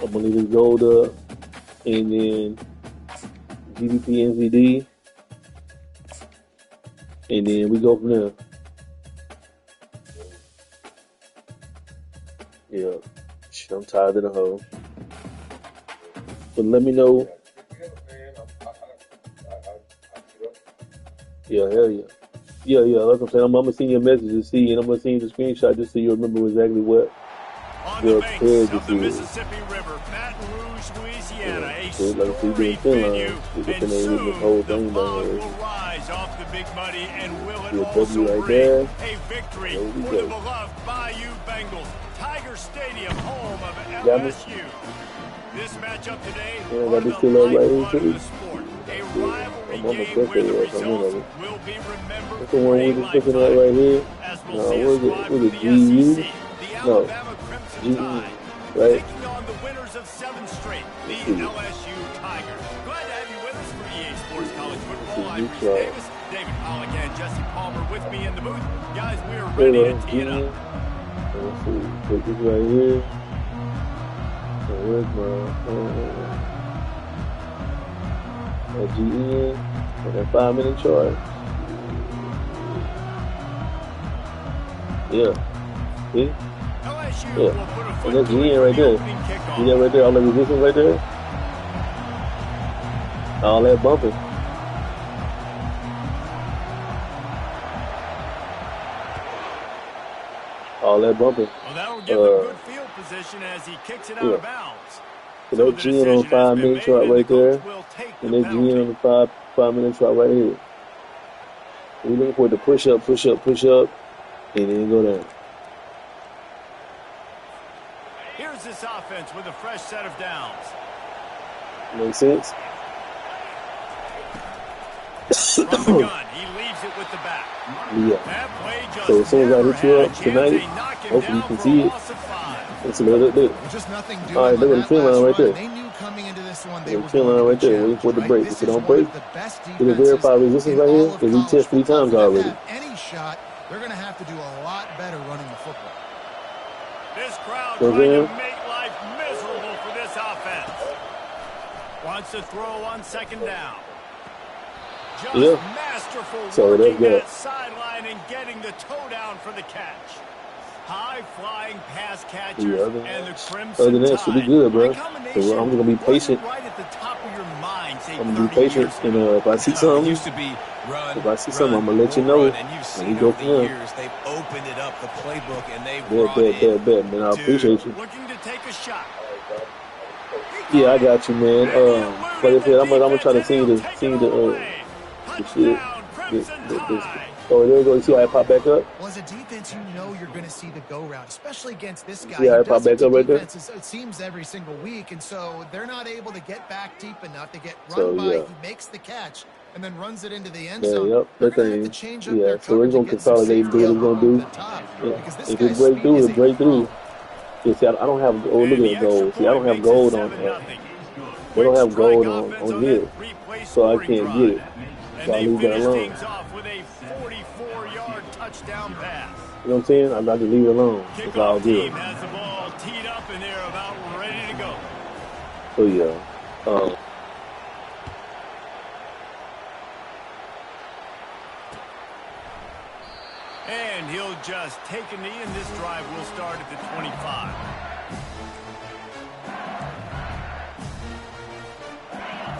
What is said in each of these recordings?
I'm gonna leave this gold up, and then GBP NZD, and then we go from there. Yeah, I'm tired of the hoe. But let me know. Yeah, hell yeah. Yeah, like I'm saying, I'm gonna send you a message to see, and I'm gonna send you the screenshot just so you remember exactly what on the banks of the Mississippi River, Baton Rouge, Louisiana, a storied venue, and soon the fog will rise off the Big Muddy, and will it also bring a victory for the beloved Bayou Bengals. Tiger Stadium, home of LSU. This matchup today, one of the lifeblood of the sport. A rivalry game where the results will be remembered for a lifetime. As we'll see a squad from the SEC, the Alabama Crimson Tide, taking on the winners of 7 straight, the LSU Tigers. Glad to have you with us for EA Sports College Football. I'm Reese Davis, David Pollock, and Jesse Palmer with me in the booth. Guys, we are ready to tee it up. Let's see, put this right here. Where's my GN for that 5-minute charge? Yeah. See? Yeah. And that's GN right there. See that right there? All the resistance right there? All that bumping. All that bumping. Well, that'll give him good field position as he kicks it out of bounds. So that GN on 5-minute trot right there, and that GN on the 5-minute trot right here. We're looking for it to push up, and then go down. Here's this offense with a fresh set of downs. Makes sense? From the gun, he leaves it with the back. Yeah. So as soon as I hit you up tonight, hopefully you can see it. It's a little bit. All right, look at the trend line right there. They knew coming into this one they the trend line right there, waiting for it to break. If it don't break, it'll verify resistance right here, because we tested 3 times already. Any shot, they're going to have to do a lot better running the football. This crowd trying to make life miserable for this offense. Wants to throw on 2nd down. Just masterful working that sideline and getting the toe down for the catch. High-flying pass catchers and the Crimson Other than that, should be good, bro. So I'm going to be patient. Right at the top of your mind, I'm going to be patient, and if I see something, I'm going to let you know, and you go from there. They've opened it up, the playbook, and they've bet, man. I appreciate you. Looking to take a shot. Yeah, I got you, man. Like I said, I'm gonna try to see the shit. Oh, there you go. You see how I pop back up? Well, as a defense, you know you're going to see the go route, especially against this guy. Yeah, I pop back up right there. It seems every single week, and so they're not able to get back deep enough to get run by. He makes the catch and then runs it into the end zone. Yep, that thing. Yeah, so we're gonna consolidate and do what we're gonna do. If it break through, it break through. Yeah, see, I don't have. Oh, look at the gold. See, I don't have gold on. They don't have gold on here, so I can't get it. So I leave that alone. Touchdown pass. You know what I'm saying? I'm about to leave it alone. It's all good. Has the ball teed up and they're about ready to go. So yeah. And he'll just take a knee, and this drive will start at the 25.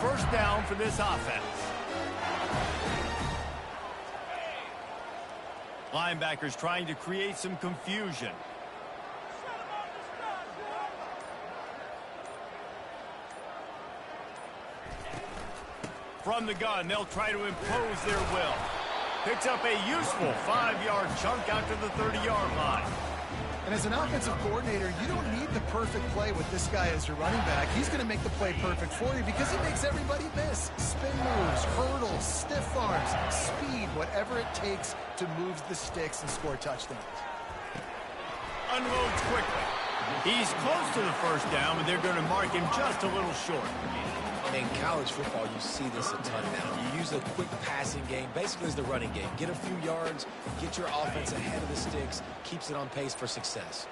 First down for this offense. Linebackers trying to create some confusion. From the gun, they'll try to impose their will. Picks up a useful 5-yard chunk out to the 30-yard line. And as an offensive coordinator, you don't need the perfect play with this guy as your running back. He's going to make the play perfect for you because he makes everybody miss. Spin moves, hurdles, stiff arms, speed, whatever it takes to move the sticks and score touchdowns. Unloads quickly. He's close to the first down, but they're going to mark him just a little short. In college football, you see this a ton now. You use a quick passing game, basically as the running game. Get a few yards, get your offense ahead of the sticks, keeps it on pace for success.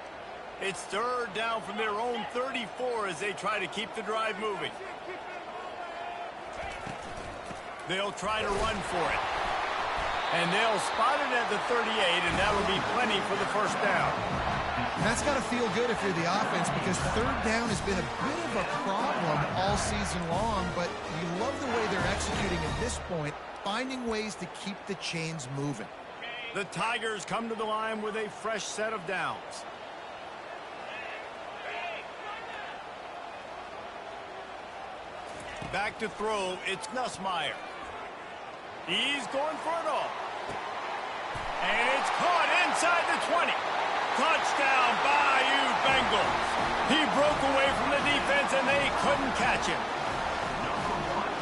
It's third down from their own 34 as they try to keep the drive moving. They'll try to run for it. And they'll spot it at the 38, and that'll be plenty for the first down. And that's got to feel good if you're the offense, because third down has been a bit of a problem all season long, but you love the way they're executing at this point, finding ways to keep the chains moving. The Tigers come to the line with a fresh set of downs. Back to throw, it's Nussmeier. He's going for it all. And it's caught inside the 20. Touchdown, Bayou Bengals. He broke away from the defense, and they couldn't catch him.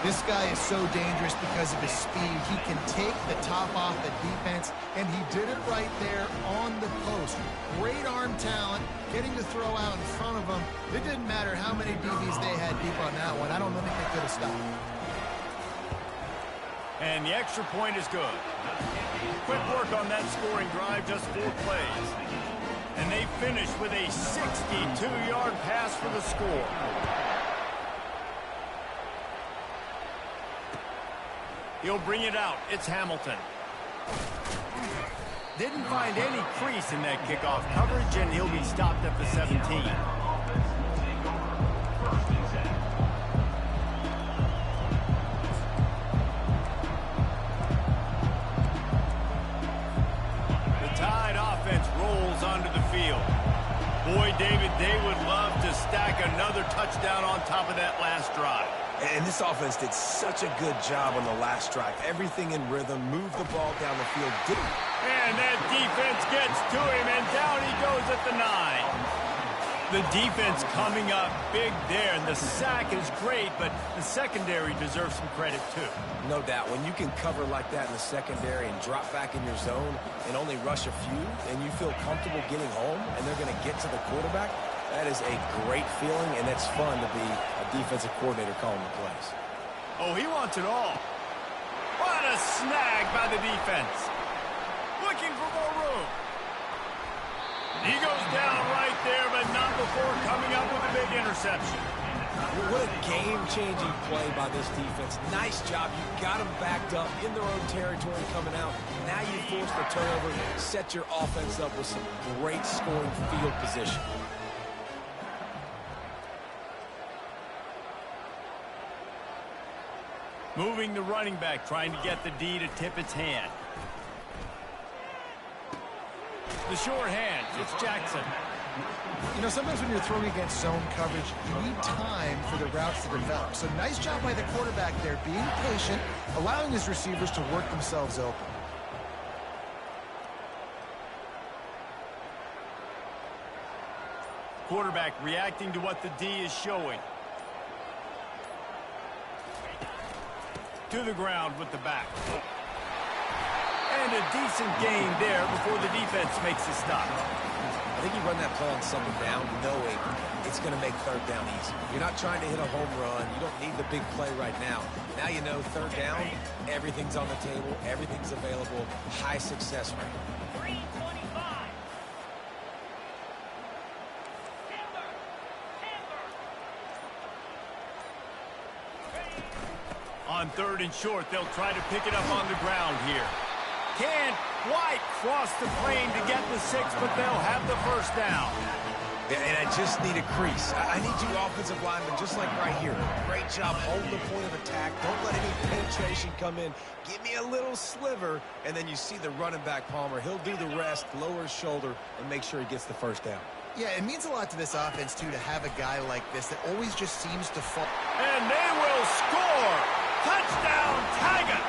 This guy is so dangerous because of his speed. He can take the top off the defense, and he did it right there on the post. Great arm talent, getting the throw out in front of him. It didn't matter how many DBs they had deep on that one. I don't think they could have stopped. And the extra point is good. Quick work on that scoring drive, just 4 plays. And they finish with a 62-yard pass for the score. He'll bring it out. It's Hamilton. Didn't find any crease in that kickoff coverage, and he'll be stopped at the 17. Onto the field. Boy, David, they would love to stack another touchdown on top of that last drive. And this offense did such a good job on the last drive. Everything in rhythm, moved the ball down the field. And that defense gets to him, and down he goes at the 9. The defense coming up big there, and the sack is great, but the secondary deserves some credit too. No doubt. When you can cover like that in the secondary and drop back in your zone and only rush a few, and you feel comfortable getting home, and they're going to get to the quarterback, that is a great feeling, and it's fun to be a defensive coordinator calling the plays. Oh, he wants it all. What a snag by the defense. Looking for more room. He goes down right there, but not before coming up with a big interception. What a game-changing play by this defense. Nice job. You got them backed up in their own territory coming out. Now you force the turnover, set your offense up with some great scoring field position. Moving the running back, trying to get the D to tip its hand. The short hand, it's Jackson. You know, sometimes when you're throwing against zone coverage, you need time for the routes to develop. So nice job by the quarterback there, being patient, allowing his receivers to work themselves open. Quarterback reacting to what the D is showing. To the ground with the back. And a decent gain there before the defense makes a stop. I think you run that play on second down knowing it's going to make third down easy. You're not trying to hit a home run. You don't need the big play right now. Now you know third down, everything's on the table, everything's available, high success rate. On third and short, they'll try to pick it up on the ground here. Can't quite cross the plane to get the 6, but they'll have the first down. Yeah, and I just need a crease. I need you offensive linemen, just like right here. Great job holding the point of attack. Don't let any penetration come in. Give me a little sliver, and then you see the running back, Palmer. He'll do the rest, lower his shoulder, and make sure he gets the first down. Yeah, it means a lot to this offense, too, to have a guy like this that always just seems to fall. And they will score! Touchdown, Tigers!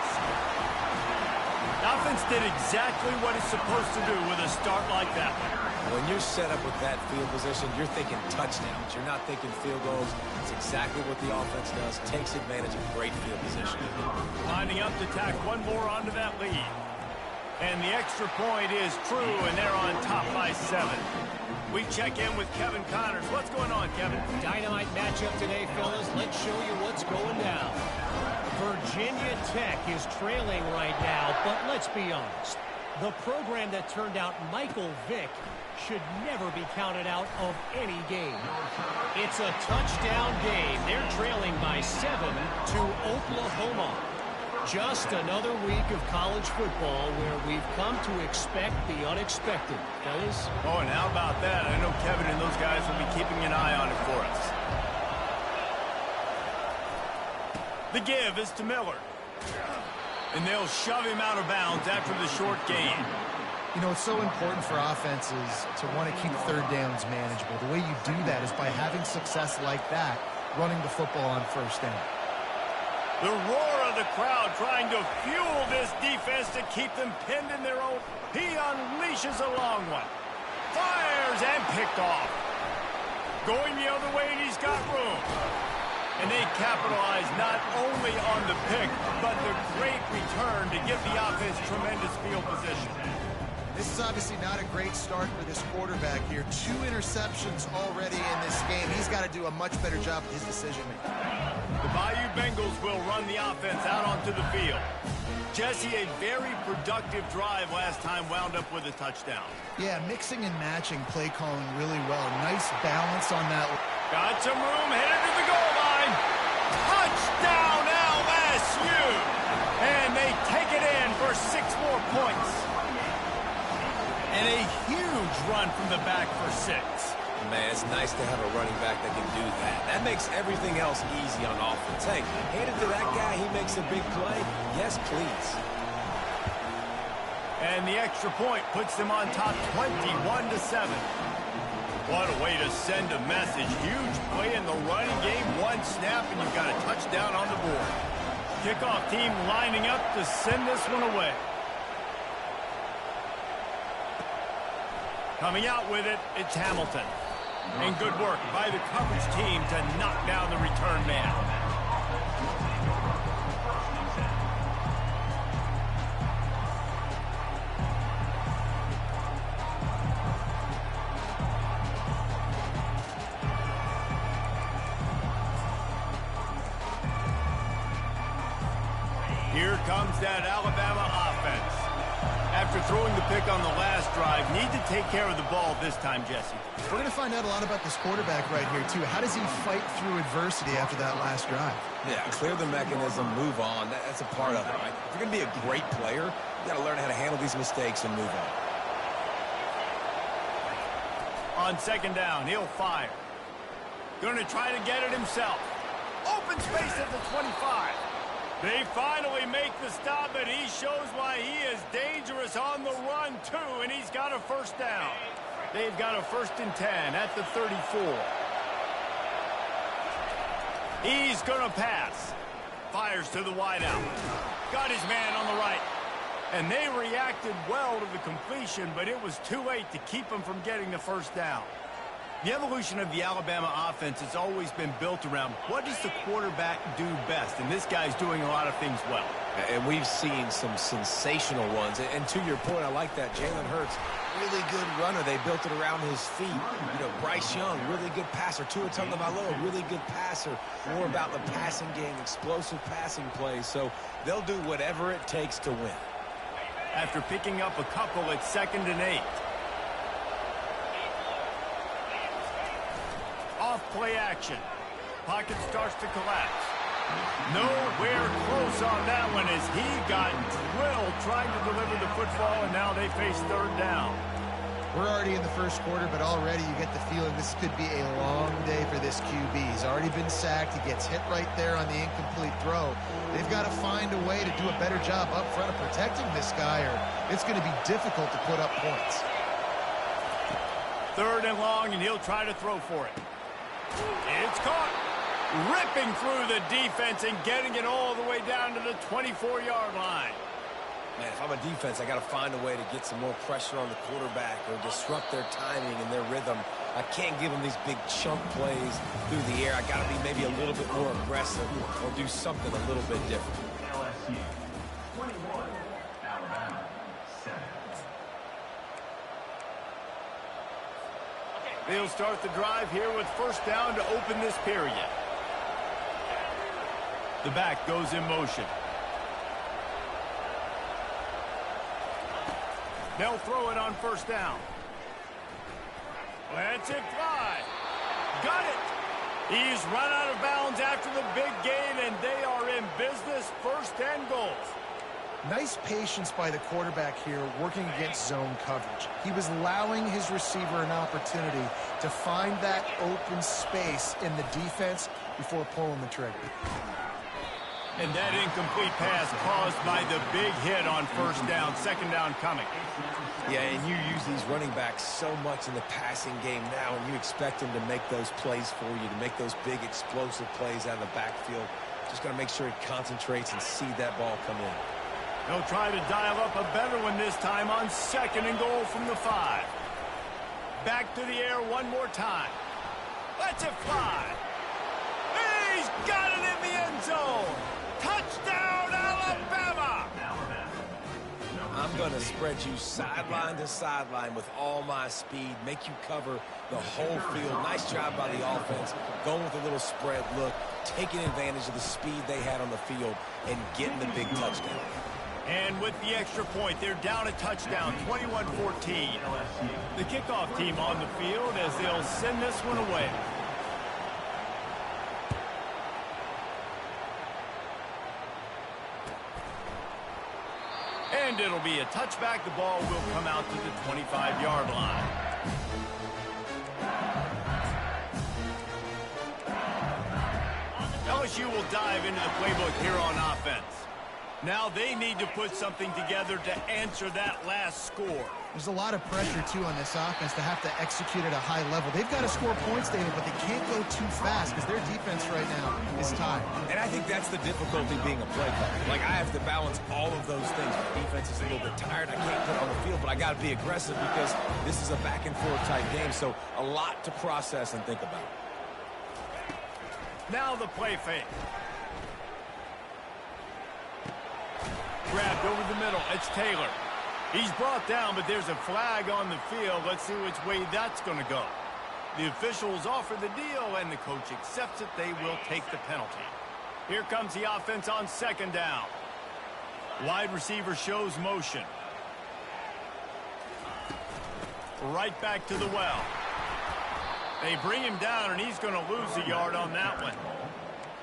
The offense did exactly what it's supposed to do with a start like that one. When you're set up with that field position, you're thinking touchdowns. You're not thinking field goals. It's exactly what the offense does. Takes advantage of great field position. Lining up to tack one more onto that lead. And the extra point is true, and they're on top by 7. We check in with Kevin Connors. What's going on, Kevin? Dynamite matchup today, fellas. Let's show you what's going down. Virginia Tech is trailing right now, but let's be honest. The program that turned out Michael Vick should never be counted out of any game. It's a touchdown game. They're trailing by 7 to Oklahoma. Just another week of college football where we've come to expect the unexpected. Fellas? Oh, and how about that? I know Kevin and those guys will be keeping an eye on it for us. The give is to Miller. And they'll shove him out of bounds after the short gain. You know, it's so important for offenses to want to keep third downs manageable. The way you do that is by having success like that, running the football on first down. The roar of the crowd trying to fuel this defense to keep them pinned in their own. He unleashes a long one. Fires and picked off. Going the other way, and he's got room. And they capitalize not only on the pick, but the great return to give the offense tremendous field position. This is obviously not a great start for this quarterback here. 2 interceptions already in this game. He's got to do a much better job with his decision-making. The Bayou Bengals will run the offense out onto the field. Jesse, a very productive drive last time, wound up with a touchdown. Yeah, mixing and matching play calling really well. Nice balance on that. Got some room, headed to the goal line. Touchdown LSU! And they take it in for 6 more points. And a huge run from the back for 6. Man, it's nice to have a running back that can do that. That makes everything else easy on offense. Hey, hand it to that guy, he makes a big play. Yes, please. And the extra point puts them on top 21-7. What a way to send a message. Huge play in the running game. 1 snap, and you've got a touchdown on the board. Kickoff team lining up to send this one away. Coming out with it, it's Hamilton. And good work by the coverage team to knock down the return man. Here comes that Alabama offense. After throwing the pick on the last drive, need to take care of the ball this time, Jesse. We're going to find out a lot about this quarterback right here, too. How does he fight through adversity after that last drive? Yeah, clear the mechanism, move on. That's a part of it, right? If you're going to be a great player, you got to learn how to handle these mistakes and move on. On second down, he'll fire. Going to try to get it himself. Open space at the 25. They finally make the stop, but he shows why he is dangerous on the run, too, and he's got a first down. They've got a 1st and 10 at the 34. He's going to pass. Fires to the wideout. Got his man on the right. And they reacted well to the completion, but it was too late to keep him from getting the first down. The evolution of the Alabama offense has always been built around what does the quarterback do best, and this guy's doing a lot of things well. And we've seen some sensational ones. And to your point, I like that. Jalen Hurts, really good runner. They built it around his feet. You know, Bryce Young, really good passer. Tua Tagovailoa, really good passer. More about the passing game, explosive passing plays. So they'll do whatever it takes to win. After picking up a couple at 2nd and 8. Off-play action. Pocket starts to collapse. Nowhere close on that one as he got drilled trying to deliver the football, and now they face 3rd down. We're already in the first quarter, but already you get the feeling this could be a long day for this QB. He's already been sacked. He gets hit right there on the incomplete throw. They've got to find a way to do a better job up front of protecting this guy, or it's going to be difficult to put up points. 3rd and long, and he'll try to throw for it. It's caught. Ripping through the defense and getting it all the way down to the 24-yard line. Man, if I'm a defense, I got to find a way to get some more pressure on the quarterback or disrupt their timing and their rhythm. I can't give them these big chunk plays through the air. I got to be maybe a little bit more aggressive or do something a little bit different. LSU 21, Alabama 7. They'll start the drive here with 1st down to open this period. The back goes in motion. They'll throw it on 1st down. Lets it fly. Got it. He's run out of bounds after the big gain, and they are in business, 1st and goal. Nice patience by the quarterback here, working against zone coverage. He was allowing his receiver an opportunity to find that open space in the defense before pulling the trigger. And that incomplete pass caused by the big hit on 1st down, 2nd down coming. Yeah, and you use these running backs so much in the passing game now, and you expect them to make those plays for you, to make those big explosive plays out of the backfield. Just got to make sure he concentrates and see that ball come in. They'll try to dial up a better one this time on 2nd and goal from the 5. Back to the air one more time. Lets it fly. He's got it in the end zone. Touchdown, Alabama! I'm going to spread you sideline to sideline with all my speed, make you cover the whole field. Nice job by the offense, going with a little spread look, taking advantage of the speed they had on the field, and getting the big touchdown. And with the extra point, they're down a touchdown, 21-14. The kickoff team on the field as they'll send this one away. And it'll be a touchback. The ball will come out to the 25-yard line. LSU will dive into the playbook here on offense. Now they need to put something together to answer that last score. There's a lot of pressure, too, on this offense to have to execute at a high level. They've got to score points, David, but they can't go too fast because their defense right now is tired. And I think that's the difficulty being a play caller. Like, I have to balance all of those things. My defense is a little bit tired. I can't put it on the field, but I got to be aggressive because this is a back-and-forth type game, so a lot to process and think about. Now the play fake. Grabbed over the middle. It's Taylor. He's brought down, but there's a flag on the field. Let's see which way that's going to go. The officials offer the deal, and the coach accepts it. They will take the penalty. Here comes the offense on 2nd down. Wide receiver shows motion. Right back to the well. They bring him down, and he's going to lose a yard on that one.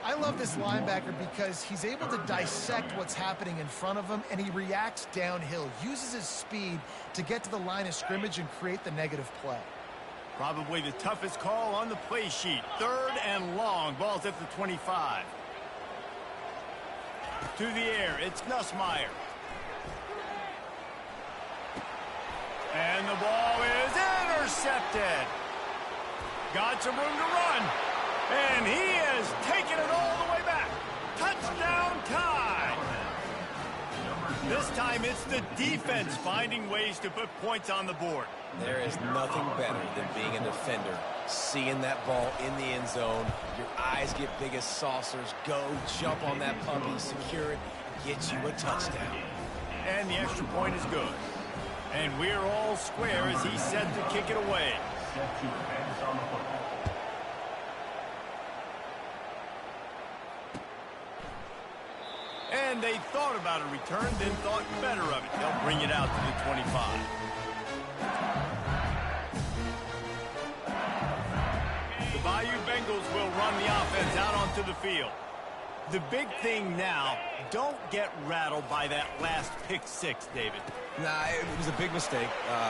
I love this linebacker because he's able to dissect what's happening in front of him, and he reacts downhill, uses his speed to get to the line of scrimmage and create the negative play. Probably the toughest call on the play sheet. 3rd and long. Ball's at the 25. To the air, it's Nussmeier. And the ball is intercepted. Got some room to run. And he has taken it all the way back. Touchdown time. This time it's the defense finding ways to put points on the board. There is nothing better than being a defender, seeing that ball in the end zone. Your eyes get big as saucers. Go, jump on that puppy, secure it, get you a touchdown. And the extra point is good. And we're all square as he's set to kick it away. And they thought about a return, then thought better of it. They'll bring it out to the 25. The Bayou Bengals will run the offense out onto the field. The big thing now, don't get rattled by that last pick 6, David. Nah, it was a big mistake.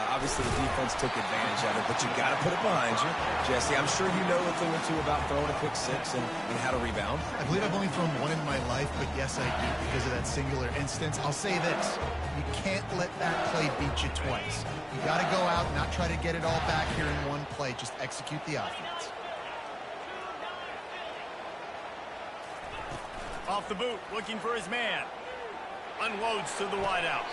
Obviously, the defense took advantage of it, but you got to put it behind you. Jesse, I'm sure you know a thing or two about throwing a pick 6 and how to rebound. I believe I've only thrown one in my life, but yes, I do because of that singular instance. I'll say this. You can't let that play beat you twice. You got to go out and not try to get it all back here in one play. Just execute the offense. Off the boot, looking for his man. Unloads to the wideout.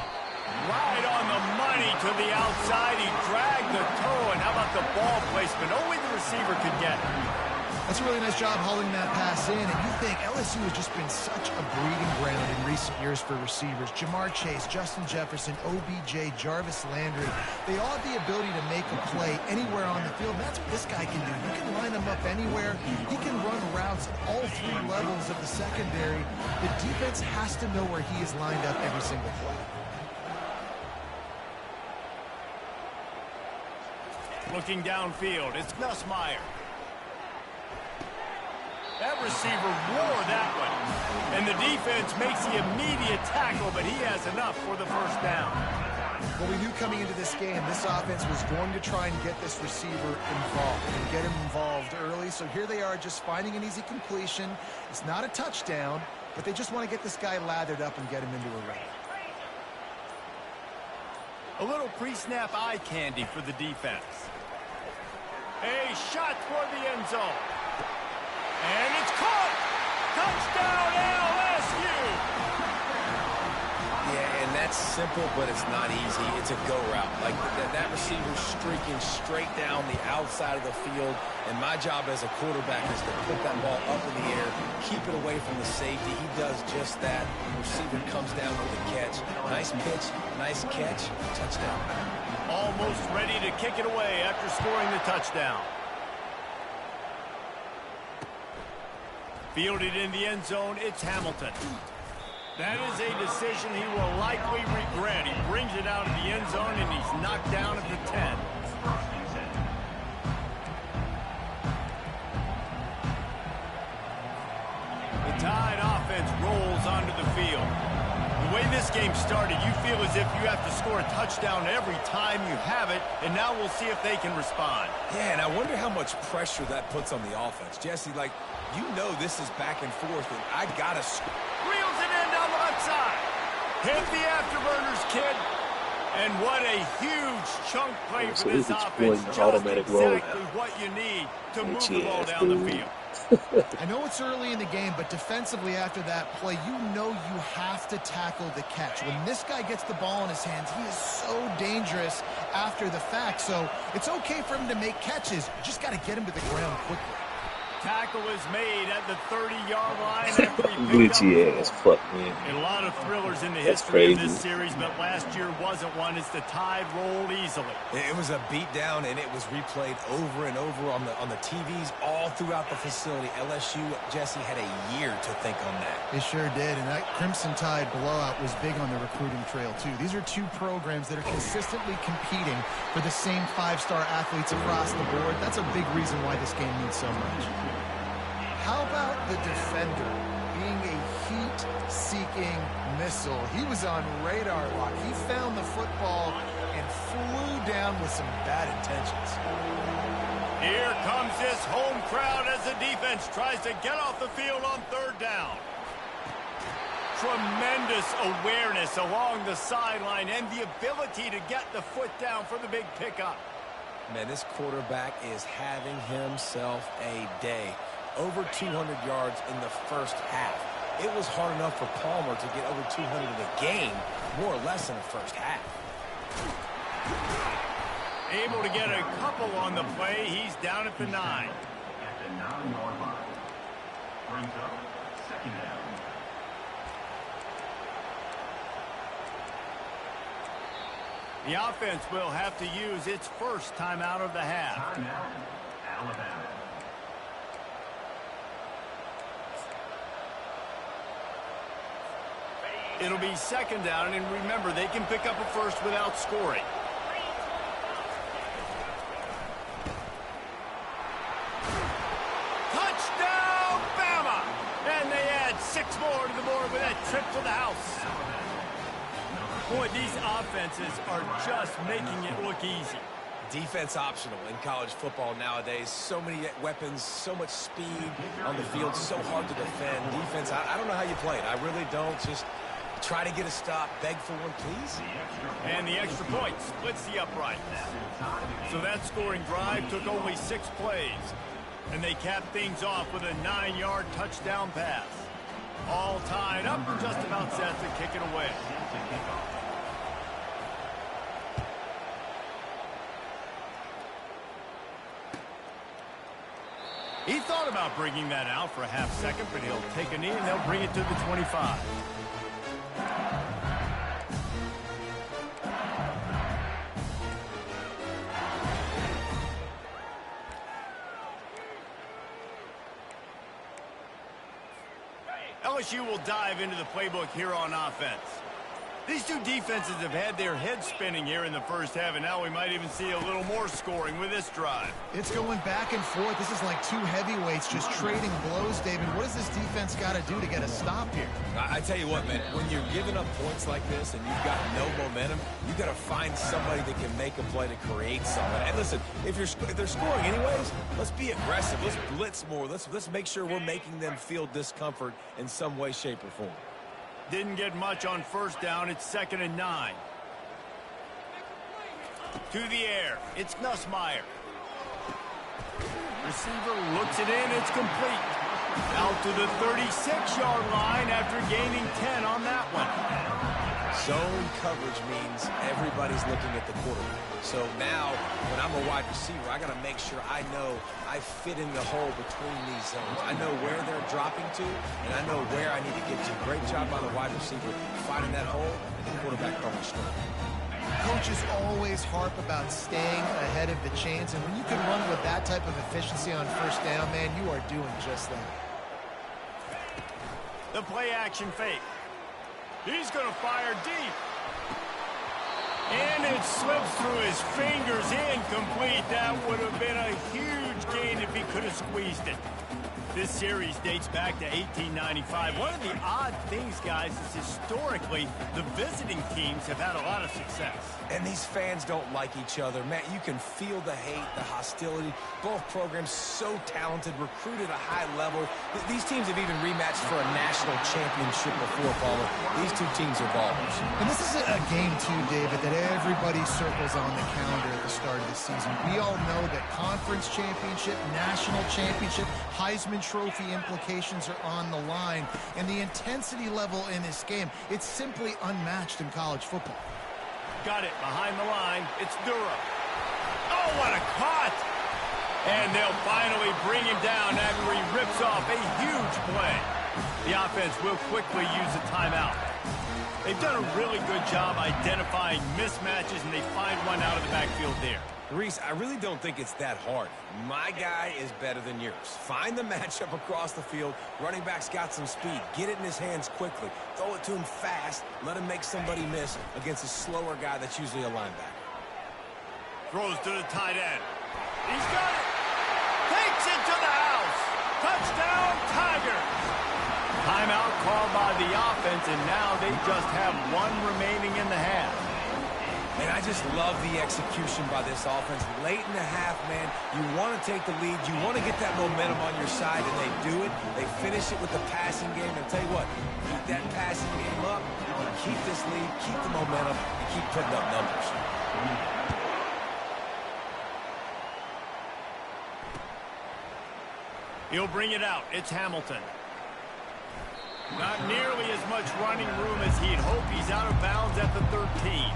Right on the money to the outside. He dragged the toe, and how about the ball placement? Only the receiver could get it. That's a really nice job hauling that pass in, and you think LSU has just been such a breeding ground in recent years for receivers. Jamar Chase, Justin Jefferson, OBJ, Jarvis Landry, they all have the ability to make a play anywhere on the field, and that's what this guy can do. You can line him up anywhere. He can run routes at all 3 levels of the secondary. The defense has to know where he is lined up every single play. Looking downfield, it's Nussmeier. That receiver wore that one. And the defense makes the immediate tackle, but he has enough for the first down. Well, we knew coming into this game, this offense was going to try and get this receiver involved and get him involved early. So here they are just finding an easy completion. It's not a touchdown, but they just want to get this guy lathered up and get him into a run. A little pre-snap eye candy for the defense. A shot toward the end zone. And it's caught! Touchdown LSU! Yeah, and that's simple, but it's not easy. It's a go route. Like, that receiver's streaking straight down the outside of the field, and my job as a quarterback is to put that ball up in the air, keep it away from the safety. He does just that. The receiver comes down with the catch. Nice pitch, nice catch, touchdown. Almost ready to kick it away after scoring the touchdown. Fielded in the end zone, it's Hamilton. That is a decision he will likely regret. He brings it out of the end zone, and he's knocked down at the 10. The Tide offense rolls onto the field. The way this game started, you feel as if you have to score a touchdown every time you have it, and now we'll see if they can respond. Yeah, and I wonder how much pressure that puts on the offense. Jesse, like, you know this is back and forth, and I got to score. Reels it in down the left side. Hit the afterburners, kid. And what a huge chunk play for this offense. Just exactly what you need to move the ball down the field. I know it's early in the game, but defensively after that play, you know you have to tackle the catch. When this guy gets the ball in his hands, he is so dangerous after the fact. So it's okay for him to make catches. You just got to get him to the ground quickly. Tackle is made at the 30-yard line. Glitchy ass fuck, man. And a lot of thrillers in the history of this series, but last year wasn't one as the Tide rolled easily. It was a beatdown, and it was replayed over and over on the TVs all throughout the facility. LSU, Jesse, had a year to think on that. It sure did, and that Crimson Tide blowout was big on the recruiting trail, too. These are two programs that are consistently competing for the same five-star athletes across the board. That's a big reason why this game means so much. How about the defender being a heat-seeking missile? He was on radar lock. He found the football and flew down with some bad intentions. Here comes this home crowd as the defense tries to get off the field on third down. Tremendous awareness along the sideline and the ability to get the foot down for the big pickup. Man, this quarterback is having himself a day. Over 200 yards in the first half. It was hard enough for Palmer to get over 200 in a game, more or less in the first half. Able to get a couple on the play. He's down at the 9. At the 9-yard line. Brings up second down. The offense will have to use its first timeout of the half. Timeout, Alabama. It'll be second down, and remember, they can pick up a first without scoring. Touchdown, Bama! And they add 6 more to the board with that trip to the house. Boy, these offenses are just making it look easy. Defense optional in college football nowadays. So many weapons, so much speed on the field, so hard to defend. Defense, I don't know how you play it. I really don't. Just try to get a stop, beg for one, please. And the extra point splits the uprights. So that scoring drive took only 6 plays. And they capped things off with a 9-yard touchdown pass. All tied up, just about set to kick it away. He thought about bringing that out for a half second, but he'll take a knee and they'll bring it to the 25. LSU will dive into the playbook here on offense. These two defenses have had their heads spinning here in the first half, and now we might even see a little more scoring with this drive. It's going back and forth. This is like two heavyweights just trading blows, David. What does this defense got to do to get a stop here? I tell you what, man, when you're giving up points like this and you've got no momentum, you got to find somebody that can make a play to create something. And listen, if they're scoring anyways, let's be aggressive. Let's blitz more. Let's make sure we're making them feel discomfort in some way, shape, or form. Didn't get much on first down. It's 2nd and 9. To the air. It's Nussmeier. Receiver looks it in. It's complete. Out to the 36-yard line after gaining 10 on that one. Zone coverage means everybody's looking at the quarterback. So now, when I'm a wide receiver, I got to make sure I know I fit in the hole between these zones. I know where they're dropping to, and I know where I need to get to. Great job by the wide receiver finding that hole, and the quarterback throwing strong. Coaches always harp about staying ahead of the chains, and when you can run with that type of efficiency on first down, man, you are doing just that. The play-action fake. He's going to fire deep. And it slips through his fingers, incomplete. That would have been a huge gain if he could have squeezed it. This series dates back to 1895. One of the odd things, guys, is historically the visiting teams have had a lot of success. And these fans don't like each other. Matt, you can feel the hate, the hostility. Both programs so talented, recruited at a high level. These teams have even rematched for a national championship before, Paula. These two teams are ballers. And this is a game, too, David, that everybody circles on the calendar at the start of the season. We all know that conference championship, national championship, Heisman Trophy implications are on the line. And the intensity level in this game, it's simply unmatched in college football. Got it behind the line. It's Dura. Oh, what a cut! And they'll finally bring him down after he rips off a huge play. The offense will quickly use a timeout. They've done a really good job identifying mismatches, and they find one out of the backfield there. Reese, I really don't think it's that hard. My guy is better than yours. Find the matchup across the field. Running back's got some speed. Get it in his hands quickly. Throw it to him fast. Let him make somebody miss against a slower guy that's usually a linebacker. Throws to the tight end. He's got it. Takes it to the house. Touchdown, Tigers. Timeout called by the offense, and now they just have one remaining in the half. And I just love the execution by this offense. Late in the half, man, you want to take the lead. You want to get that momentum on your side, and they do it. They finish it with the passing game. And I'll tell you what, keep that passing game up, keep this lead, keep the momentum, and keep putting up numbers. He'll bring it out. It's Hamilton. Not nearly as much running room as he'd hoped. He's out of bounds at the 13.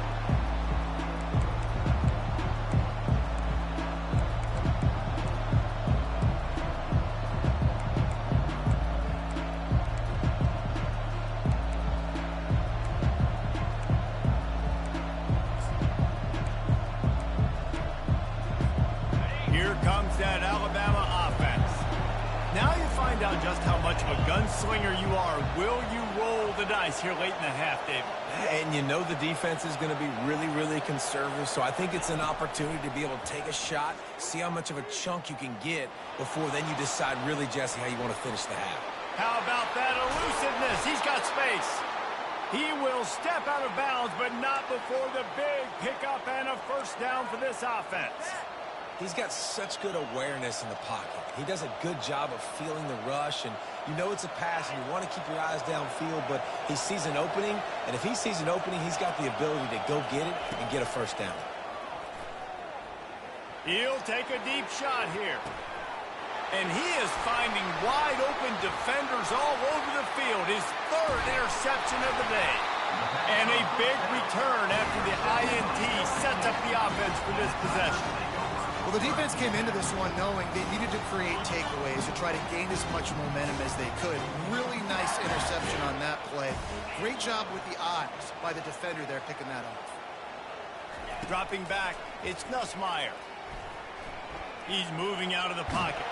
Here comes that Alabama offense. Now you find out just how much of a gunslinger you are. Will you roll the dice here late in the half, David? And you know the defense is going to be really, really conservative, so I think it's an opportunity to be able to take a shot, see how much of a chunk you can get before then you decide really, Jesse, how you want to finish the half. How about that elusiveness? He's got space. He will step out of bounds, but not before the big pickup and a first down for this offense. He's got such good awareness in the pocket. He does a good job of feeling the rush, and you know it's a pass, and you want to keep your eyes downfield, but he sees an opening, and if he sees an opening, he's got the ability to go get it and get a first down. He'll take a deep shot here. And he is finding wide-open defenders all over the field. His third interception of the day. And a big return after the INT sets up the offense for this possession. Well, the defense came into this one knowing they needed to create takeaways to try to gain as much momentum as they could. Really nice interception on that play. Great job with the eyes by the defender there picking that off. Dropping back, it's Nussmeier. He's moving out of the pocket.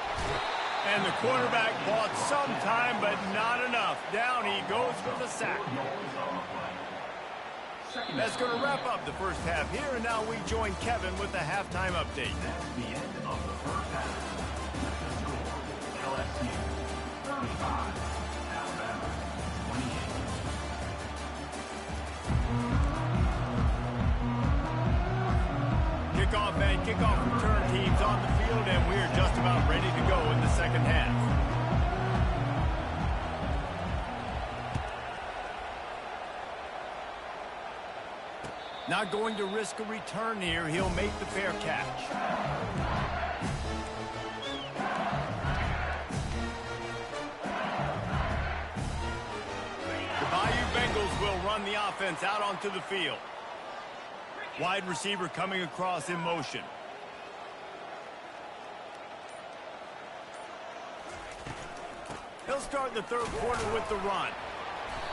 And the quarterback bought some time, but not enough. Down he goes for the sack. That's going to wrap up the first half here, and now we join Kevin with the halftime update. That's the end of the first half. The score, LSU 35, Alabama 28. Kickoff and kickoff return teams on the field, and we're just about ready to go in the second half. Not going to risk a return here. He'll make the fair catch. The Bayou Bengals will run the offense out onto the field. Wide receiver coming across in motion. He'll start the third quarter with the run.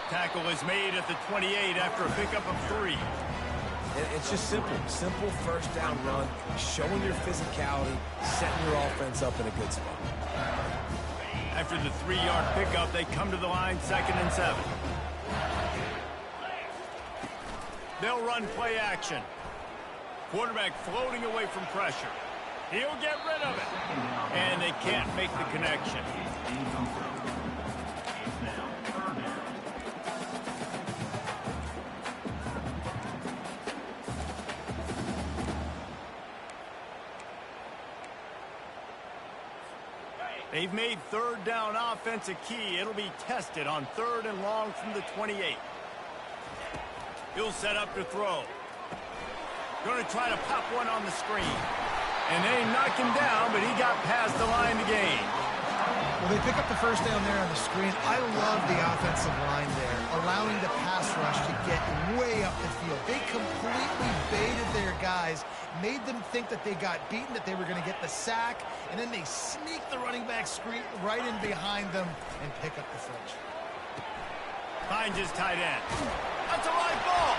Tackle is made at the 28 after a pickup of 3. It's just simple. Simple first down run, showing your physicality, setting your offense up in a good spot. After the 3-yard pickup, they come to the line, 2nd and 7. They'll run play action. Quarterback floating away from pressure. He'll get rid of it. And they can't make the connection. They've made third down offense a key. It'll be tested on 3rd and long from the 28. He'll set up to throw. Going to try to pop one on the screen. And they knock him down, but he got past the line to gain. Well, they pick up the first down there on the screen. I love the offensive line there, allowing the pass rush to get way up the field. They completely baited their guys, made them think that they got beaten, that they were going to get the sack, and then they sneak the running back screen right in behind them and pick up the first. Finds his tight end. That's a live ball.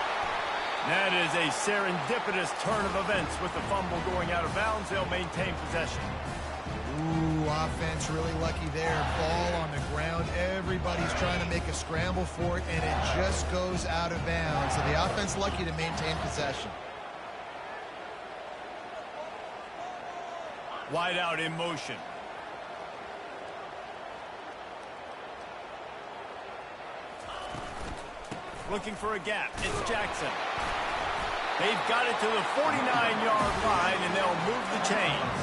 That is a serendipitous turn of events with the fumble going out of bounds. They'll maintain possession. Ooh, offense really lucky there. Ball on the ground. Everybody's trying to make a scramble for it, and it just goes out of bounds. So the offense lucky to maintain possession. Wide out in motion. Looking for a gap. It's Jackson. They've got it to the 49-yard line, and they'll move the chains.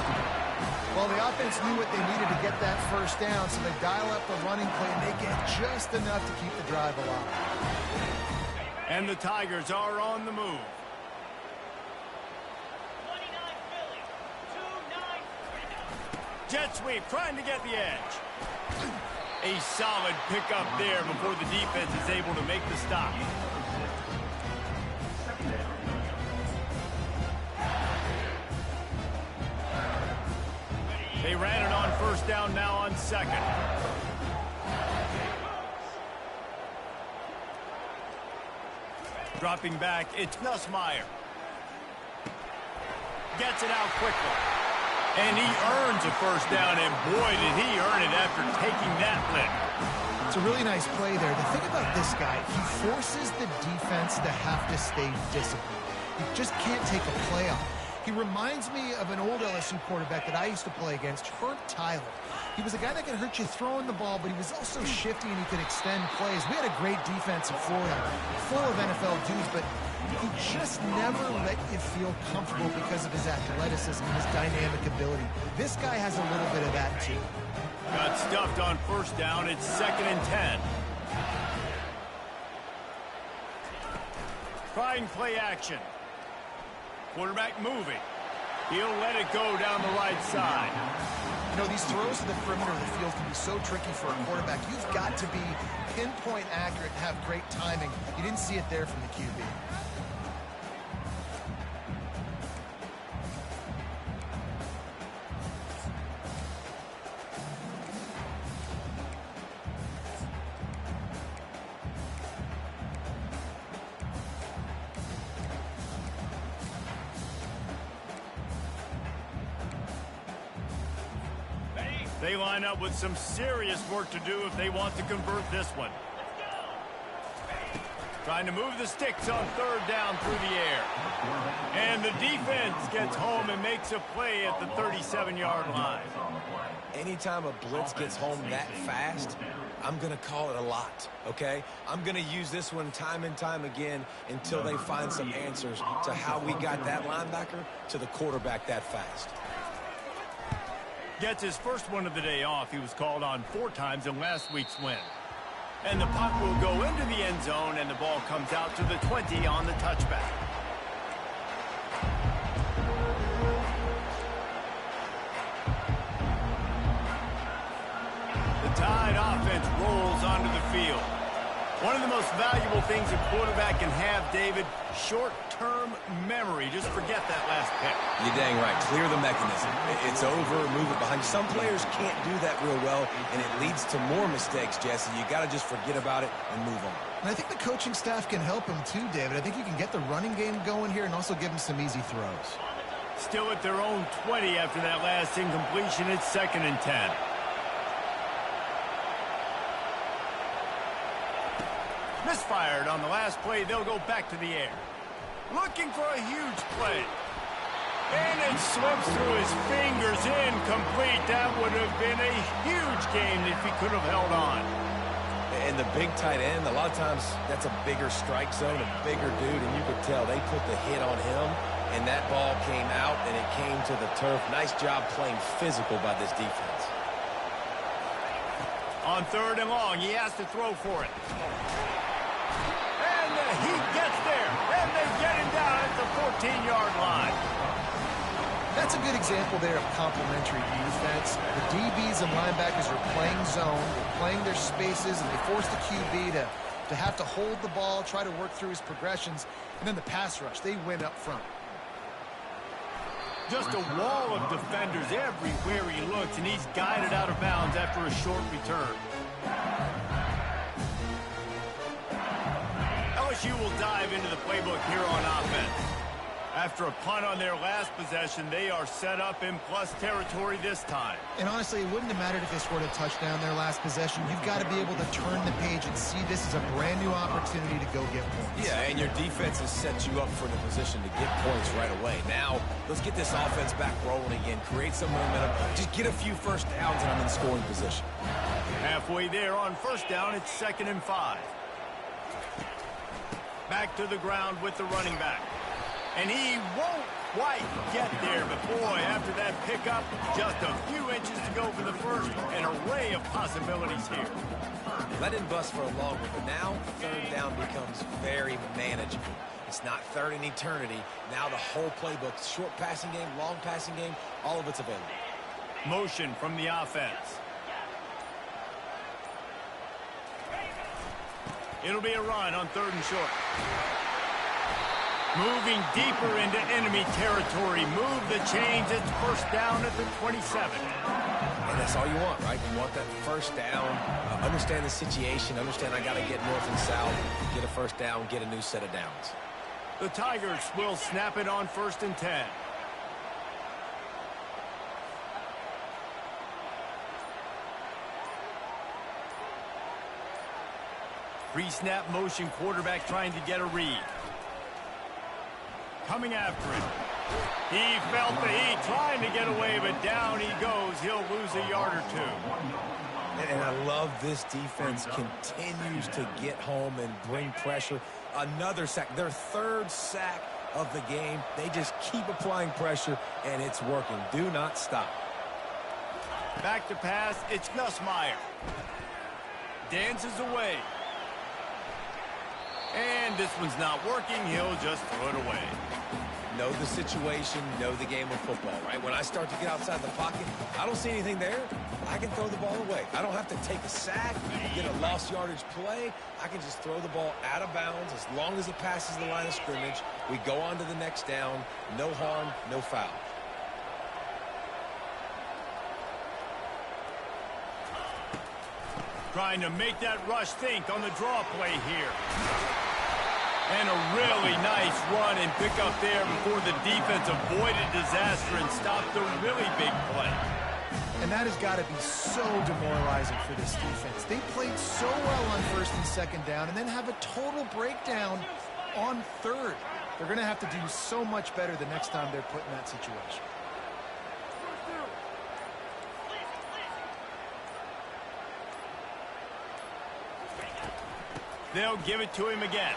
Well, the offense knew what they needed to get that first down, so they dial up the running play, and they get just enough to keep the drive alive. And the Tigers are on the move. Jet sweep, trying to get the edge. A solid pickup there before the defense is able to make the stop. They ran it on first down, now on 2nd. Dropping back, it's Nussmeier. Gets it out quickly. And he earns a first down, and boy, did he earn it after taking that lick. It's a really nice play there. The thing about this guy, he forces the defense to have to stay disciplined. You just can't take a play off. He reminds me of an old LSU quarterback that I used to play against, Herb Tyler. He was a guy that could hurt you throwing the ball, but he was also shifty and he could extend plays. We had a great defense in Florida, full of NFL dudes, but he just never let you feel comfortable because of his athleticism and his dynamic ability. This guy has a little bit of that too. Got stuffed on first down. It's 2nd and 10. Trying play action. Quarterback moving. He'll let it go down the right side. You know, these throws to the perimeter of the field can be so tricky for a quarterback. You've got to be pinpoint accurate and have great timing. You didn't see it there from the QB. They line up with some serious work to do if they want to convert this one. Trying to move the sticks on third down through the air. And the defense gets home and makes a play at the 37-yard line. Anytime a blitz gets home that fast, I'm going to call it a lot, okay? I'm going to use this one time and time again until they find some answers to how we got that linebacker to the quarterback that fast. Gets his first one of the day off. He was called on 4 times in last week's win. And the puck will go into the end zone, and the ball comes out to the 20 on the touchback. The Tide offense rolls onto the field. One of the most valuable things a quarterback can have, David, short-term memory. Just forget that last pick. You're dang right. Clear the mechanism. It's over. Move it behind you. Some players can't do that real well, and it leads to more mistakes, Jesse. You got to just forget about it and move on. And I think the coaching staff can help him too, David. I think you can get the running game going here and also give him some easy throws. Still at their own 20 after that last incompletion. It's 2nd and 10. Misfired on the last play. They'll go back to the air. Looking for a huge play. And it slips through his fingers. Incomplete. That would have been a huge game if he could have held on. And the big tight end, a lot of times that's a bigger strike zone, a bigger dude, and you could tell they put the hit on him, and that ball came out, and it came to the turf. Nice job playing physical by this defense. On 3rd and long, he has to throw for it. He gets there, and they get him down at the 14-yard line. That's a good example there of complementary defense. The DBs and linebackers are playing zone, they're playing their spaces, and they force the QB to have to hold the ball, try to work through his progressions, and then the pass rush, they win up front. Just a wall of defenders everywhere he looks, and he's guided out of bounds after a short return. LSU will dive into the playbook here on offense. After a punt on their last possession, they are set up in plus territory this time. And honestly, it wouldn't have mattered if they scored a touchdown their last possession. You've got to be able to turn the page and see this as a brand new opportunity to go get points. Yeah, and your defense has set you up for the position to get points right away. Now, let's get this offense back rolling again, create some momentum, just get a few first downs, and I'm in scoring position. Halfway there on 1st down, it's 2nd and 5. Back to the ground with the running back. And he won't quite get there, but boy, after that pickup, just a few inches to go for the first. An array of possibilities here. Let him bust for a long one, but now 3rd down becomes very manageable. It's not 3rd and eternity. Now the whole playbook, short passing game, long passing game, all of it's available. Motion from the offense. It'll be a run on 3rd and short. Moving deeper into enemy territory. Move the chains. It's 1st down at the 27. And that's all you want, right? You want that 1st down. Understand the situation. Understand I got to get north and south. Get a 1st down. Get a new set of downs. The Tigers will snap it on 1st and 10. Pre-snap motion, quarterback trying to get a read. Coming after him. He felt the heat, trying to get away, but down he goes. He'll lose a yard or 2. And I love this defense continues to get home and bring pressure. Another sack, their 3rd sack of the game. They just keep applying pressure, and it's working. Do not stop. Back to pass, it's Nussmeier. Dances away. And this one's not working. He'll just throw it away. Know the situation, know the game of football, right? When I start to get outside the pocket, I don't see anything there. I can throw the ball away. I don't have to take a sack, get a lost yardage play. I can just throw the ball out of bounds as long as it passes the line of scrimmage. We go on to the next down. No harm, no foul. Trying to make that rush think on the draw play here. And a really nice run and pick up there before the defense avoided disaster and stopped a really big play. And that has got to be so demoralizing for this defense. They played so well on first and second down and then have a total breakdown on third. They're going to have to do so much better the next time they're put in that situation. They'll give it to him again.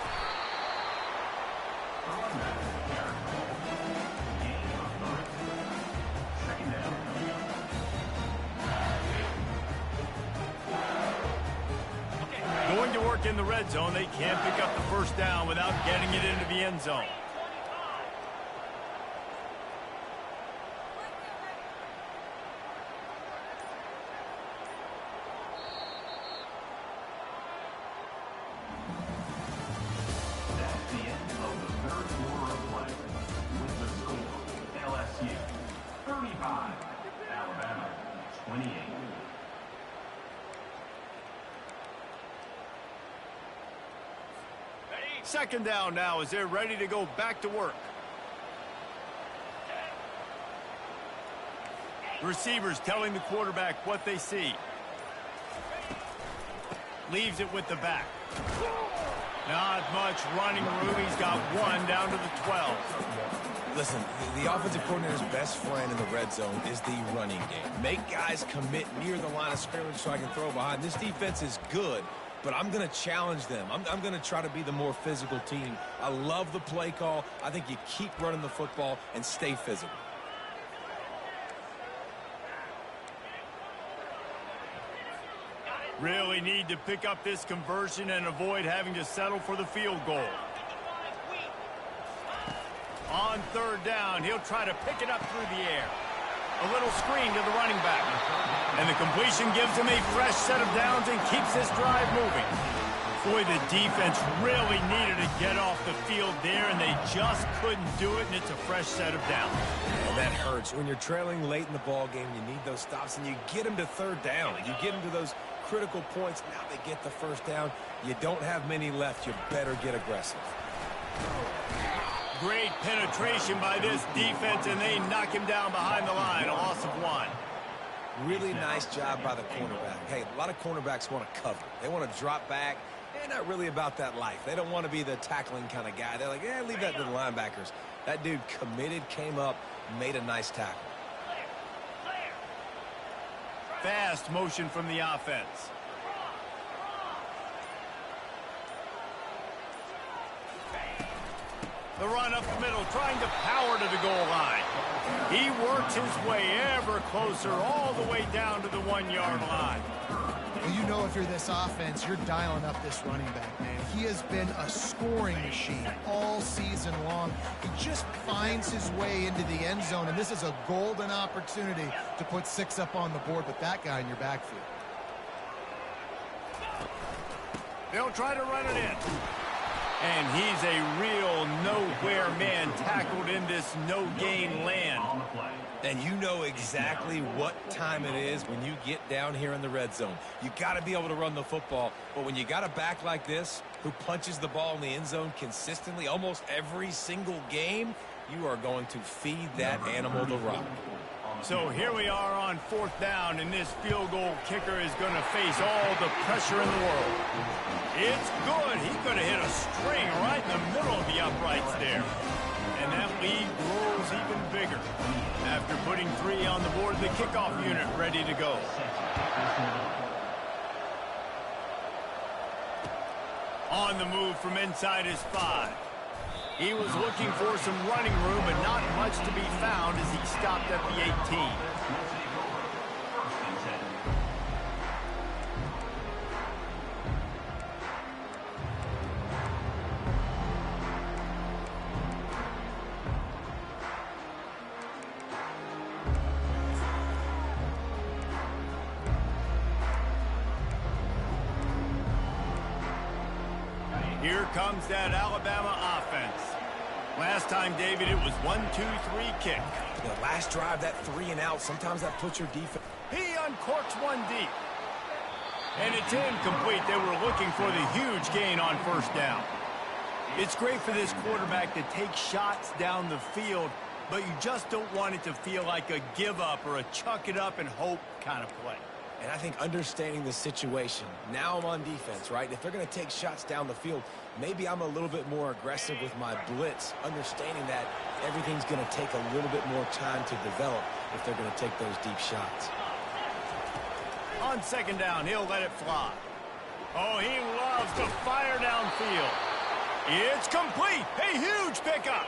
Going to work in the red zone. They can't pick up the first down without getting it into the end zone. That's the end of the third quarter of play. With the score, LSU 35, Alabama 28. Second down now as they're ready to go back to work. Receivers telling the quarterback what they see. Leaves it with the back. Not much running room. He's got one down to the 12. Listen, the offensive coordinator's best friend in the red zone is the running game. Make guys commit near the line of scrimmage so I can throw behind. This defense is good, but I'm going to challenge them. I'm going to try to be the more physical team. I love the play call. I think you keep running the football and stay physical. Really need to pick up this conversion and avoid having to settle for the field goal. On third down, he'll try to pick it up through the air. A little screen to the running back. And the completion gives him a fresh set of downs and keeps this drive moving. Boy, the defense really needed to get off the field there, and they just couldn't do it, and it's a fresh set of downs. And that hurts. When you're trailing late in the ball game, you need those stops, and you get them to third down. You get them to those critical points. Now they get the first down. You don't have many left. You better get aggressive. Great penetration by this defense, and they knock him down behind the line. A loss of one. Really nice job by the cornerback. Hey, a lot of cornerbacks want to cover. They want to drop back. They're not really about that life. They don't want to be the tackling kind of guy. They're like, yeah, leave that to the linebackers. That dude committed, came up, made a nice tackle. Fast motion from the offense. The run up the middle, trying to power to the goal line. He works his way ever closer, all the way down to the 1-yard line. Well, you know if you're this offense, you're dialing up this running back, man. He has been a scoring machine all season long. He just finds his way into the end zone, and this is a golden opportunity to put 6 up on the board with that guy in your backfield. They'll try to run it in. And he's a real nowhere man tackled in this no-gain land. And you know exactly what time it is when you get down here in the red zone. You got to be able to run the football. But when you got a back like this who punches the ball in the end zone consistently almost every single game, you are going to feed that animal the rock. So here we are on fourth down, and this field goal kicker is going to face all the pressure in the world. It's good. He could have hit a string right in the middle of the uprights there. And that lead grows even bigger. After putting 3 on the board, the kickoff unit ready to go. On the move from inside his 5. He was looking for some running room, but not much to be found as he stopped at the 18. Here comes that Alabama offense. Last time, David, it was 1-2-3 kick. The last drive, that 3 and out, sometimes that puts your defense. He uncorks one deep. And it's incomplete. They were looking for the huge gain on first down. It's great for this quarterback to take shots down the field, but you just don't want it to feel like a give-up or a chuck-it-up-and-hope kind of play. And I think understanding the situation, now I'm on defense, right? If they're going to take shots down the field, maybe I'm a little bit more aggressive with my blitz, understanding that everything's going to take a little bit more time to develop if they're going to take those deep shots. On second down, he'll let it fly. Oh, he loves to fire downfield. It's complete. A huge pickup.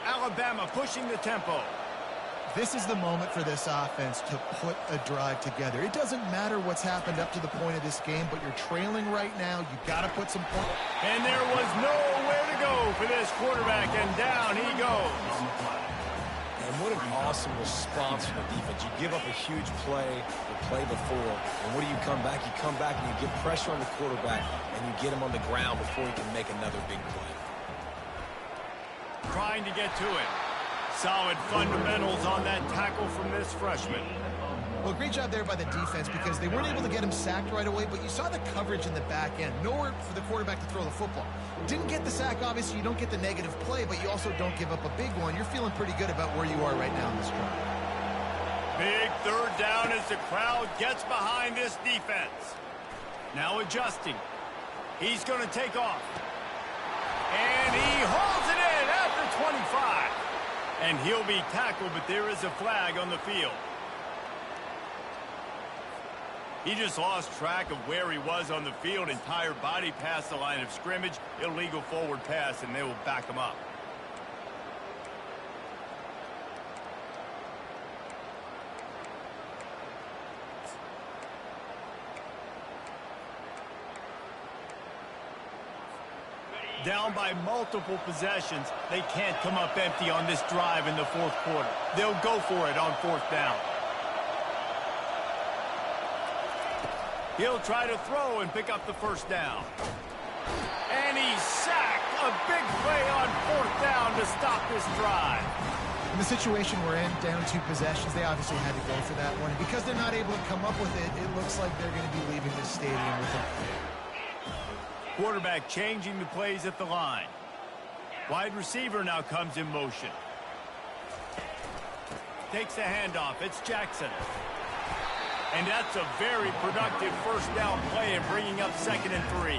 Alabama pushing the tempo. This is the moment for this offense to put a drive together. It doesn't matter what's happened up to the point of this game, but you're trailing right now. You've got to put some points. And there was nowhere to go for this quarterback, and down he goes. And what an awesome response from the defense. You give up a huge play the play before, and what do you come back? You come back and you get pressure on the quarterback, and you get him on the ground before he can make another big play. Trying to get to it. Solid fundamentals on that tackle from this freshman. Well, great job there by the defense because they weren't able to get him sacked right away, but you saw the coverage in the back end. Nowhere for the quarterback to throw the football. Didn't get the sack, obviously. You don't get the negative play, but you also don't give up a big one. You're feeling pretty good about where you are right now in this drive. Big third down as the crowd gets behind this defense. Now adjusting. He's going to take off. And he holds it in after 25. And he'll be tackled, but there is a flag on the field. He just lost track of where he was on the field. Entire body past the line of scrimmage. Illegal forward pass, and they will back him up. Down by multiple possessions, they can't come up empty on this drive in the fourth quarter. They'll go for it on fourth down. He'll try to throw and pick up the first down. And he's sacked. A big play on fourth down to stop this drive. In the situation we're in, down 2 possessions, they obviously had to go for that one. And because they're not able to come up with it, it looks like they're going to be leaving this stadium with it. Quarterback changing the plays at the line. Wide receiver now comes in motion. Takes the handoff. It's Jackson. And that's a very productive first down play and bringing up 2nd and 3.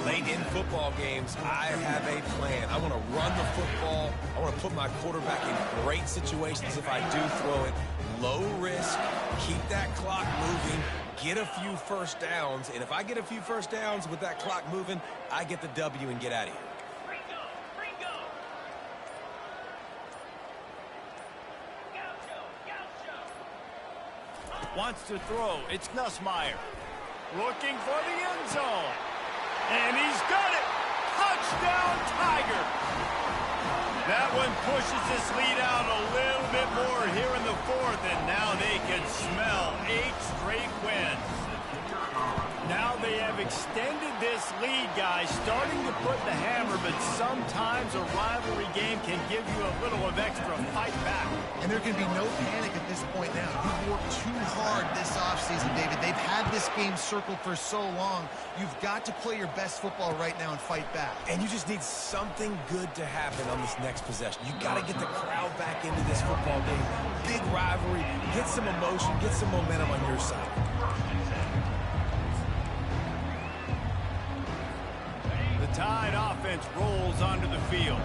Late in football games, I have a plan. I want to run the football. I want to put my quarterback in great situations if I do throw it. Low risk, keep that clock moving, get a few first downs. And if I get a few first downs with that clock moving, I get the W and get out of here. Wants to throw. It's Nussmeier. Looking for the end zone. And he's got it. Touchdown, Tiger. That one pushes this lead out a little bit more here in the fourth, and now they can smell 8 straight wins. Now they have extended this lead, guys, starting to put the hammer, but sometimes a rivalry game can give you a little of extra fight back. And there can be no panic at this point now. You've worked too hard this offseason, David. They've had this game circled for so long. You've got to play your best football right now and fight back. And you just need something good to happen on this next possession. You got to get the crowd back into this football game. Big rivalry. Get some emotion. Get some momentum on your side. The Tide offense rolls onto the field.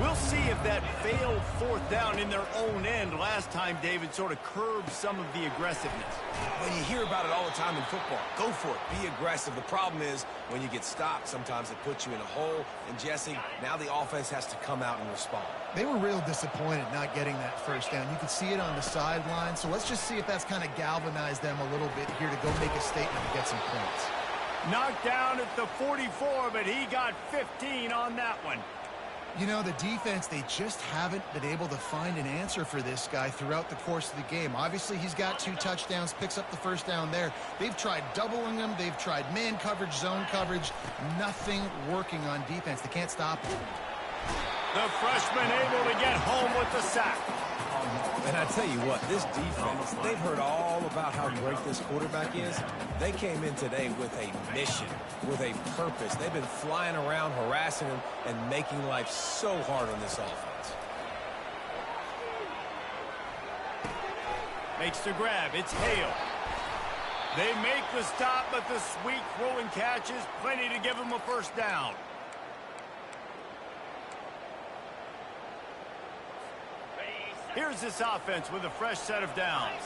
We'll see if that failed fourth down in their own end last time, David, sort of curbed some of the aggressiveness. Well, you hear about it all the time in football. Go for it. Be aggressive. The problem is when you get stopped, sometimes it puts you in a hole. And, Jesse, now the offense has to come out and respond. They were real disappointed not getting that first down. You could see it on the sideline. So let's just see if that's kind of galvanized them a little bit here to go make a statement and get some points. Knocked down at the 44, but he got 15 on that one. You know, the defense, they just haven't been able to find an answer for this guy throughout the course of the game. Obviously, he's got 2 touchdowns, picks up the first down there. They've tried doubling him. They've tried man coverage, zone coverage. Nothing working on defense. They can't stop him. The freshman able to get home with the sack. And I tell you what, this defense, they've heard all about how great this quarterback is. They came in today with a mission, with a purpose. They've been flying around, harassing him, and making life so hard on this offense. Makes the grab. It's Hale. They make the stop, but the sweet throw and catch is plenty to give them a first down. Here's this offense with a fresh set of downs.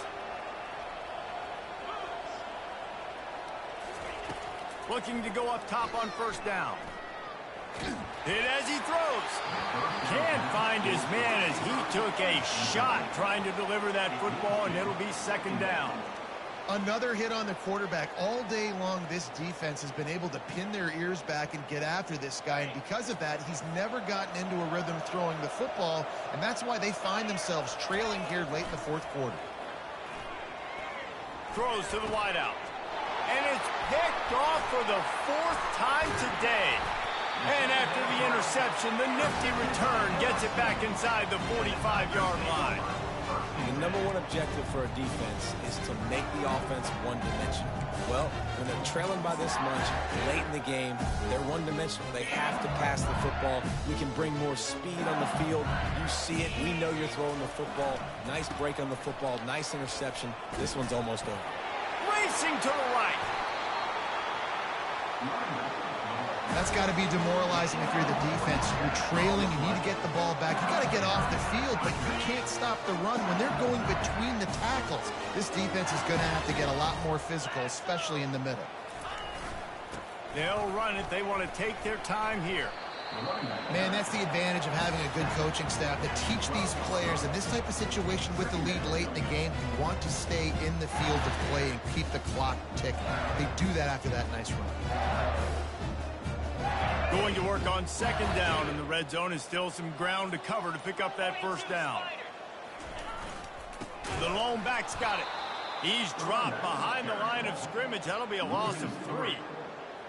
Looking to go up top on first down. Hit as he throws. Can't find his man as he took a shot trying to deliver that football, and it'll be second down. Another hit on the quarterback. All day long, this defense has been able to pin their ears back and get after this guy, and because of that, he's never gotten into a rhythm throwing the football, and that's why they find themselves trailing here late in the fourth quarter. Throws to the wideout. And it's picked off for the fourth time today. And after the interception, the nifty return gets it back inside the 45-yard line. The number one objective for a defense is to make the offense one-dimensional. Well, when they're trailing by this much late in the game, they're one-dimensional. They have to pass the football. We can bring more speed on the field. You see it. We know you're throwing the football. Nice break on the football. Nice interception. This one's almost over. Racing to the right. That's got to be demoralizing if you're the defense. You're trailing, you need to get the ball back. You got to get off the field, but you can't stop the run. When they're going between the tackles, this defense is going to have to get a lot more physical, especially in the middle. They'll run it. They want to take their time here. Man, that's the advantage of having a good coaching staff to teach these players in this type of situation with the lead late in the game. You want to stay in the field of play and keep the clock ticking. They do that after that nice run. Going to work on second down, and the red zone is still some ground to cover to pick up that first down. The lone back's got it. He's dropped behind the line of scrimmage. That'll be a loss of 3.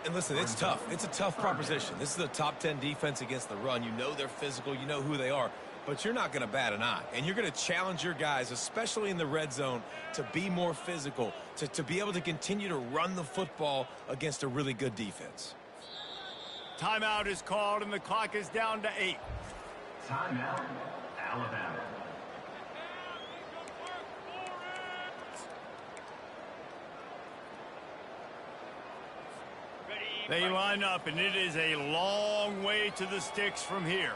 And listen, it's tough. It's a tough proposition. This is a top 10 defense against the run. You know they're physical. You know who they are. But you're not going to bat an eye. And you're going to challenge your guys, especially in the red zone, to be more physical, to be able to continue to run the football against a really good defense. Timeout is called, and the clock is down to 8. Timeout, Alabama. They line up, and it is a long way to the sticks from here.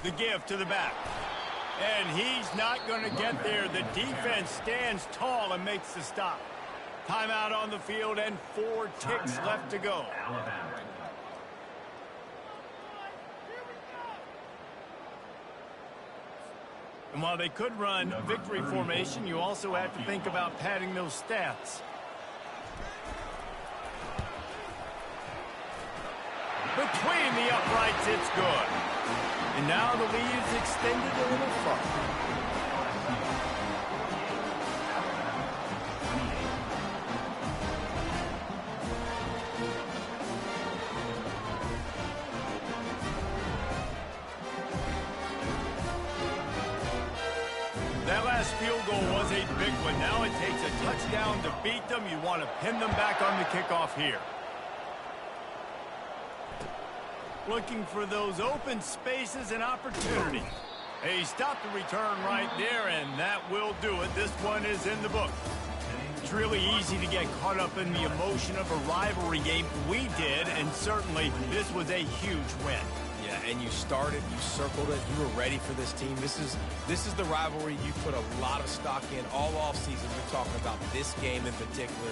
The give to the back. And he's not going to get there. The defense stands tall and makes the stop. Timeout on the field and 4 ticks left to go. Alabama. And while they could run victory formation, you also have to think about padding those stats. Between the uprights, it's good. And now the lead is extended a little further. That last field goal was a big one. Now it takes a touchdown to beat them. You want to pin them back on the kickoff here. Looking for those open spaces and opportunity. Hey, stop the return right there, and that will do it. This one is in the book. It's really easy to get caught up in the emotion of a rivalry game. We did, and certainly this was a huge win. Yeah, and you started, you circled it, you were ready for this team. This is the rivalry you put a lot of stock in all offseason. You're talking about this game in particular.